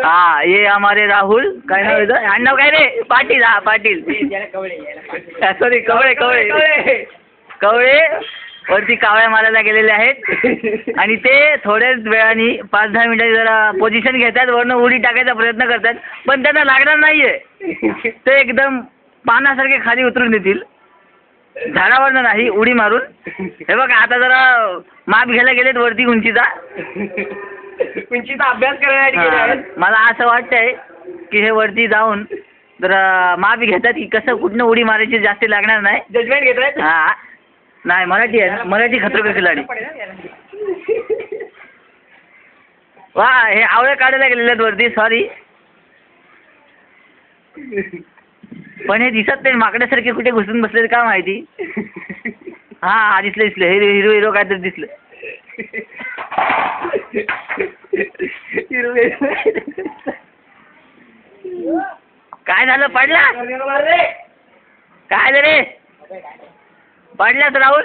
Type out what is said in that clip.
हाँ ये हमारे राहुल काय नाव आहे नाव काय रे पाटील हा पाटील सॉरी कवळे कवळे कवळे वरती कावळ्या मारायला गेलेले आहेत आणि ते थोड्याच वेळाने 5-10 मिनिटांनी जरा पोझिशन घेतात वरनं उडी टाकायचा प्रयत्न करतात पण त्यांना लागणार नाहीये ते एकदम पानासारखे खाली उतरून येतील झाडावरनं नाही उडी मारून हे बघा आता जरा माप घ्यायला गेलेत वरती उंचीचा अभ्यास करण्यासाठी मला असं वाटतंय की हे वरती जाऊन जरा माप घेतात की कसं कुठनं उडी मारायची जास्त लागणार नाही जजमेंट घेत हा नाही मराठी आहे मराठी खतरो के खिलाडी वा हे आवळे काढायला गेलेले आहेत वरती सॉरी पण हे दिसत नाही माकड्यासारखे कुठे घुसून बसले का माहिती हा दिसले दिसले हिरो हिरो काहीतरी दिसलं काय झालं पडला काय रे पडलास राहुल